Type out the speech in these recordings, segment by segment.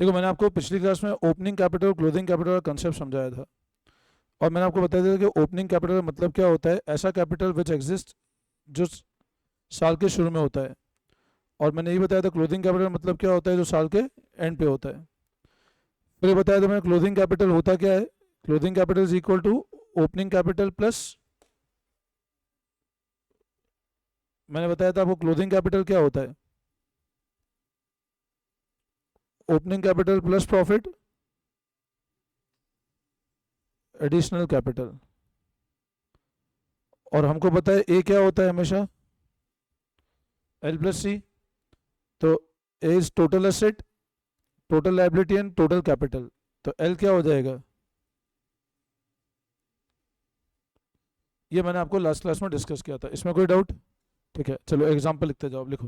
देखो मैंने आपको पिछली क्लास में ओपनिंग कैपिटल क्लोजिंग कैपिटल का कंसेप्ट समझाया था, और मैंने आपको बताया था कि ओपनिंग कैपिटल का मतलब क्या होता है, ऐसा कैपिटल विच एग्जिस्ट जो साल के शुरू में होता है। और मैंने ये बताया था क्लोजिंग कैपिटल मतलब क्या होता है, जो साल के एंड पे होता है। फिर ये बताया था मैंने क्लोजिंग कैपिटल होता क्या है। Closing capital is equal to opening capital plus, मैंने बताया था आपको क्लोजिंग कैपिटल क्या होता है, opening capital plus profit additional capital. और हमको पता है ए क्या होता है हमेशा, एल प्लस सी। तो A is total asset, total liability and total capital. तो एल क्या हो जाएगा, ये मैंने आपको लास्ट क्लास में डिस्कस किया था, इसमें कोई डाउट? ठीक है, चलो एग्जांपल लिखते जाओ। लिखो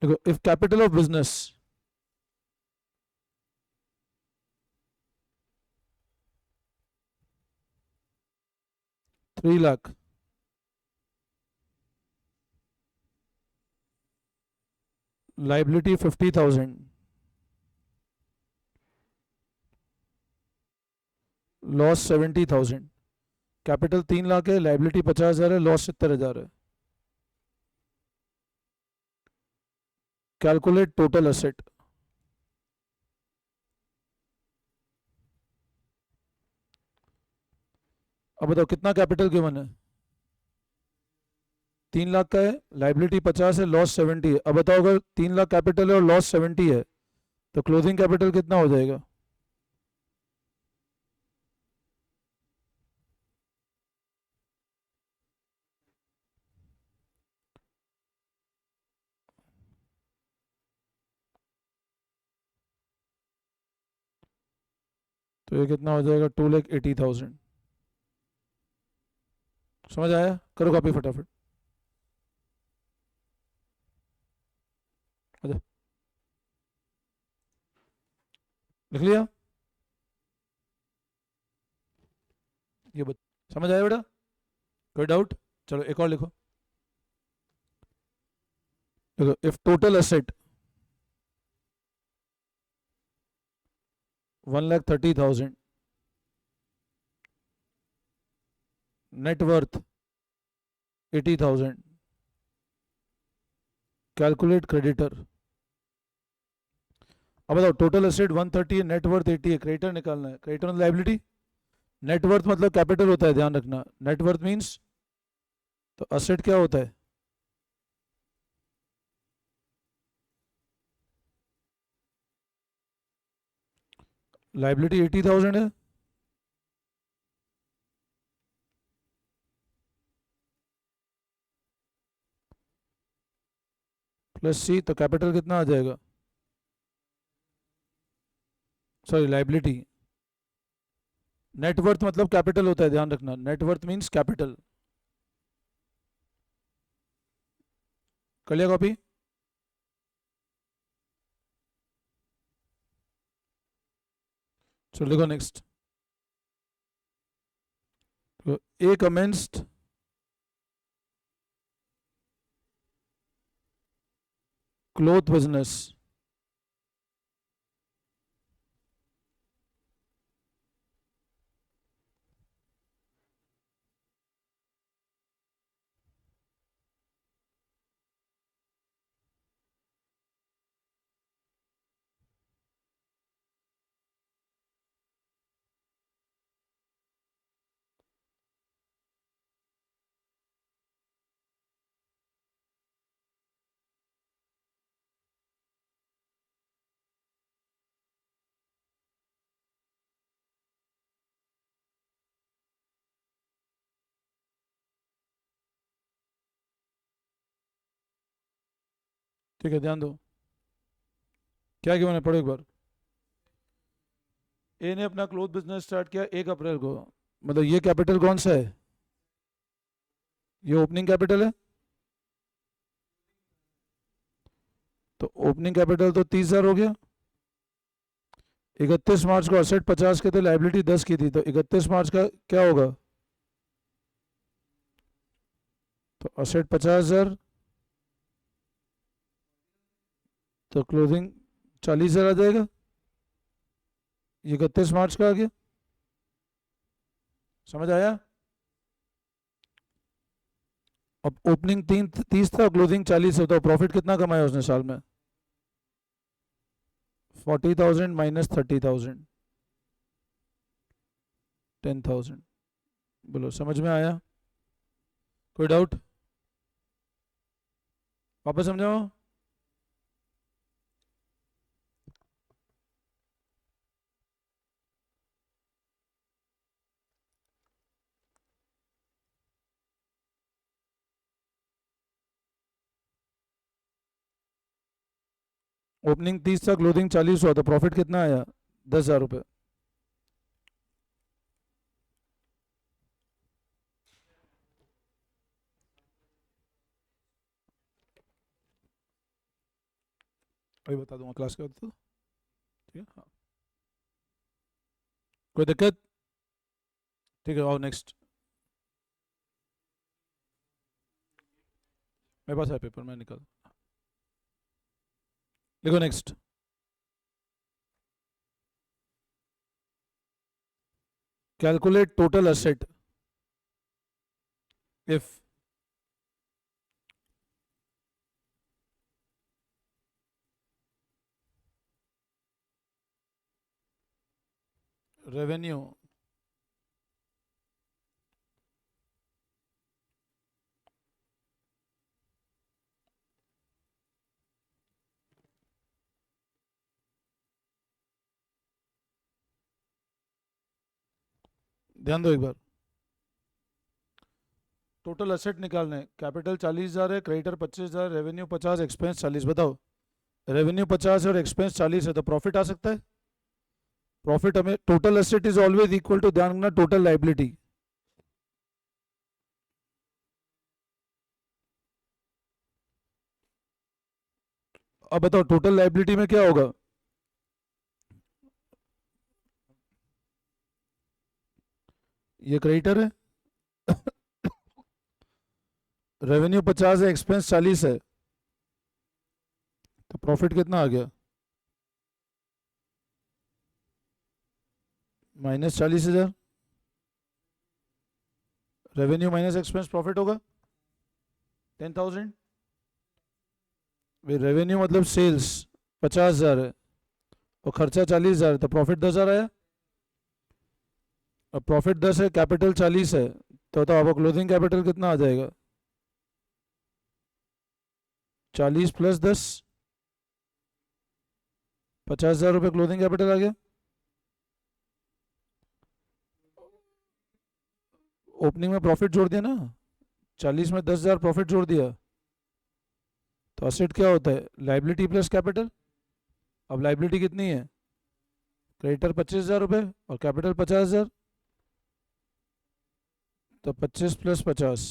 देखो, if capital of business 3 lakh, liability 50,000, loss 70,000। Capital 3 lakh है, लाइबिलिटी 50,000 है, लॉस 70,000 है। Calculate total asset. अब बताओ कितना कैपिटल गिवन है, 3 लाख का है, लाइबिलिटी 50 है, लॉस 70 है। अब बताओ अगर 3 लाख कैपिटल है और लॉस 70 है तो क्लोजिंग कैपिटल कितना हो जाएगा? तो ये कितना हो जाएगा, 2,80,000। समझ आया? करो कॉपी फटाफट। अच्छा, लिख लिया? ये समझ आया बेटा? कोई डाउट? चलो एक और लिखो। देखो, if total asset 1,30,000, net worth 80,000, calculate creditor. अब बताओ टोटल एसेट 130 है, नेट वर्थ 80 है, क्रेडिटर निकालना है। क्रेडिटर मतलब लाइबिलिटी, नेट वर्थ मतलब कैपिटल होता है, ध्यान रखना। नेट वर्थ मीन्स, तो एसेट क्या होता है, लाइबिलिटी 80,000 है, प्लस सी, तो कैपिटल कितना आ जाएगा, सॉरी लाइबिलिटी। नेट वर्थ मतलब कैपिटल होता है, ध्यान रखना। Net worth means capital. कर लिया कॉपी? चलो देखो नेक्स्ट। तो ए कमेंस्ड क्लोथ बिजनेस ठीक है, ध्यान दो क्या गिवन है, पढ़ो एक बार। ए ने अपना क्लोथ बिजनेस स्टार्ट किया 1 अप्रैल को, मतलब ये कैपिटल कौन सा है, ये ओपनिंग कैपिटल है। तो ओपनिंग कैपिटल तो 30,000 हो गया। 31 मार्च को असेट 50 के थे, लाइबिलिटी 10 की थी, तो 31 मार्च का क्या होगा, तो असेट 50,000, तो क्लोजिंग 40,000 आ जाएगा, ये 31 मार्च का आ गया। समझ आया? अब ओपनिंग 30 था, क्लोजिंग 40 होता, प्रॉफिट कितना कमाया उसने साल में? 40,000 माइनस 30,000, 10,000। बोलो समझ में आया? कोई डाउट? वापस समझाओ। ओपनिंग 30 था, क्लोजिंग 40 हुआ, तो प्रॉफिट कितना आया? 10,000 रुपये। अभी बता दूंगा क्लास के बाद तो। ठीक है, हाँ। कोई दिक्कत? ठीक है, आओ नेक्स्ट। मेरे पास है पेपर, मैं निकाल। लिखो next. Calculate total asset if revenue ध्यान दो एक बार। टोटल असेट निकालना है, कैपिटल 40,000 है, क्रेडिटर 25,000, रेवेन्यू 50, एक्सपेंस 40। बताओ, रेवेन्यू 50 है और एक्सपेंस 40 है, तो प्रॉफिट आ सकता है? प्रॉफिट हमें, total asset is always equal to, ध्यान रखना, टोटल लाइबिलिटी। अब बताओ टोटल लाइबिलिटी में क्या होगा? ये क्रेडिटर है, रेवेन्यू 50 है, एक्सपेंस 40 है, तो प्रॉफिट कितना आ गया? -40,000। रेवेन्यू माइनस एक्सपेंस प्रॉफिट होगा 10,000। रेवेन्यू मतलब सेल्स 50,000 है और खर्चा 40,000 है, तो प्रॉफिट 10,000 आया। अब प्रॉफिट 10 है, कैपिटल 40 है, तो बताओ अब क्लोजिंग कैपिटल कितना आ जाएगा? 40 प्लस 10, 50,000 रुपये क्लोजिंग कैपिटल आ गया। ओपनिंग में प्रॉफिट जोड़ दिया ना, 40 में 10,000 प्रॉफिट जोड़ दिया, तो असेट क्या होता है? Liability plus capital. अब लाइबिलिटी कितनी है? क्रेडिटर 25,000 रुपये और कैपिटल 50,000, तो 25 प्लस 50,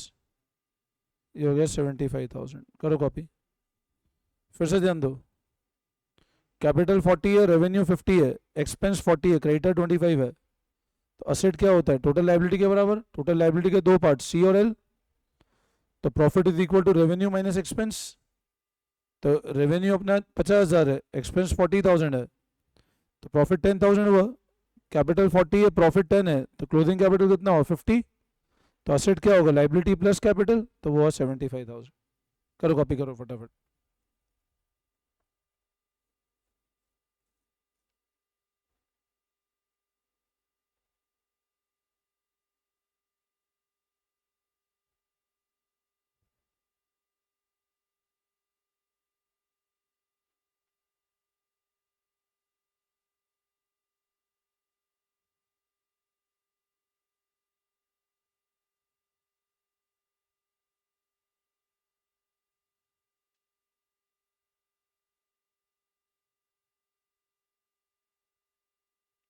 ये हो गया 75,000। करो कॉपी, फिर से ध्यान दो। कैपिटल 40 है, रेवेन्यू 50 है, एक्सपेंस 40 है, क्रेडिटर 25 है, तो असेट क्या होता है? टोटल लाइबिलिटी के बराबर। टोटल लाइबिलिटी के दो पार्ट, सी और एल, तो profit is equal to revenue minus expense. तो रेवेन्यू अपना 50,000 है, एक्सपेंस 40,000 है, तो प्रॉफिट 10,000 हुआ। कैपिटल 40 है, प्रॉफिट 10 है, तो क्लोजिंग कैपिटल कितना हुआ? 50। तो असेट क्या होगा? लाइबिलिटी प्लस कैपिटल, तो वो हुआ 75,000। करो कॉपी, करो फटाफट।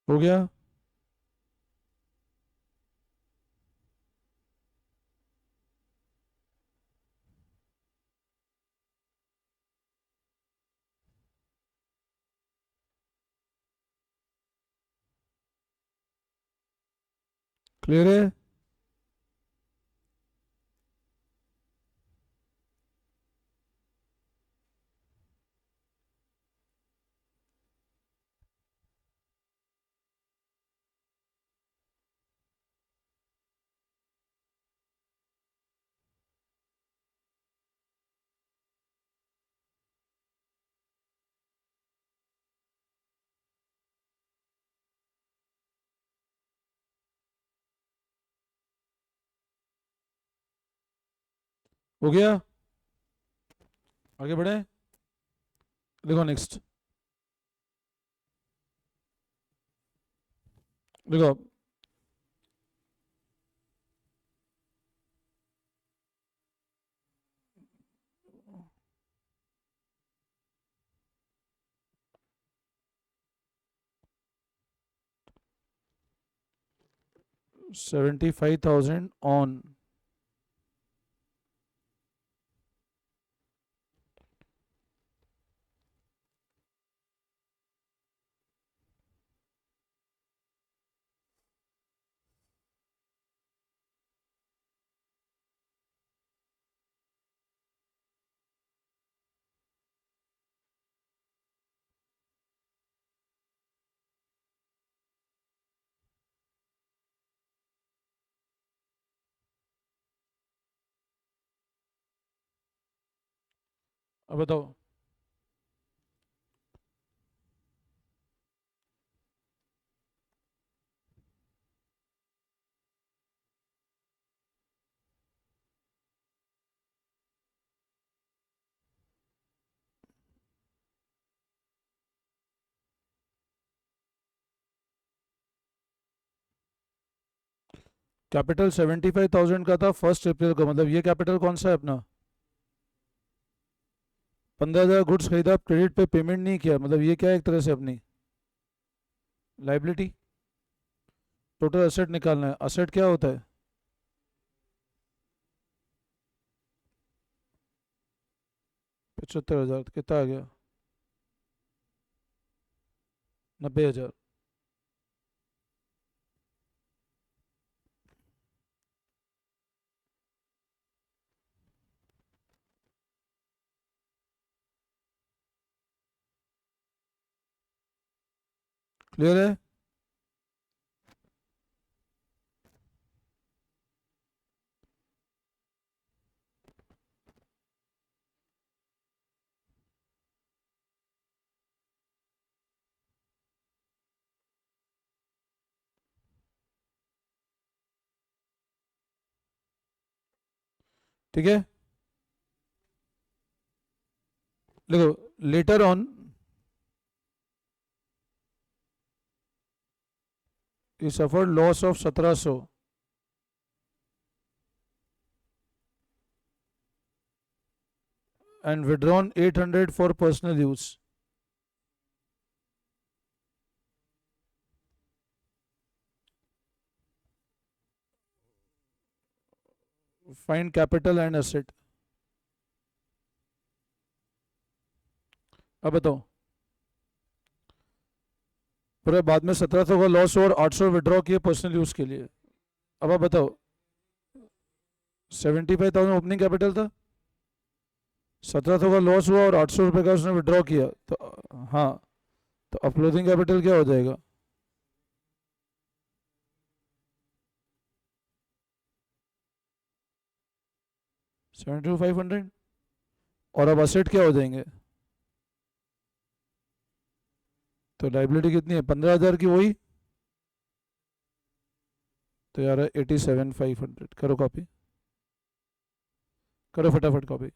हो गया? क्लियर है? हो गया, आगे बढ़े। देखो नेक्स्ट, देखो 75,000 ऑन, अब बताओ। कैपिटल 75,000 का था 1 अप्रैल को, मतलब ये कैपिटल कौन सा है अपना? 15,000 गुड्स खरीदा, क्रेडिट पे पेमेंट नहीं किया, मतलब ये क्या है, एक तरह से अपनी लाइबिलिटी। टोटल असेट निकालना है, असेट क्या होता है? 75,000, कितना आ गया? 90,000। क्लियर है? ठीक है, देखो later on he suffered loss of 1700 and withdrawn 800 for personal use. Find capital and asset. अब बताओ, पूरे बाद में 1700 का लॉस और 800 विड्रॉ किए पर्सनल यूज के लिए। अब आप बताओ, 75,000 ओपनिंग कैपिटल था, 1700 का लॉस हुआ और 800 रुपये का उसने विड्रॉ किया, तो हाँ, तो अब क्लोजिंग कैपिटल क्या हो जाएगा? 72,500। और अब असेट क्या हो जाएंगे? तो लाइबिलिटी कितनी है? 15,000 की, वही तो यार 87,500। करो कॉपी, करो फटाफट कॉपी।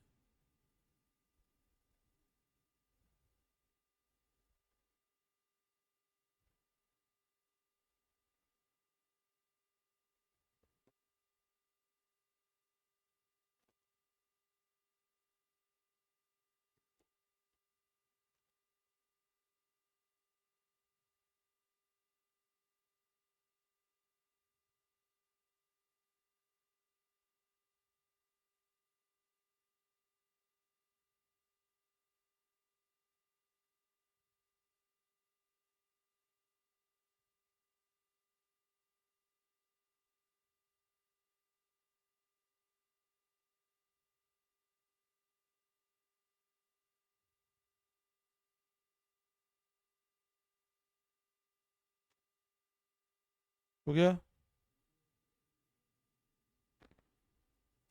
हो गया,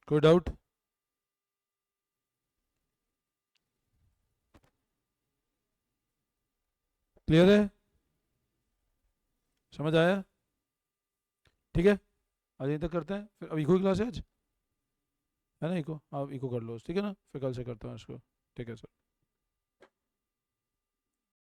कोई डाउट? क्लियर है? समझ आया? ठीक है, आज यहीं तक करते हैं, फिर अभी कोई क्लास है आज? है ना इको, आप इको कर लो, ठीक है ना, फिर कल से करता हूँ इसको। ठीक है सर।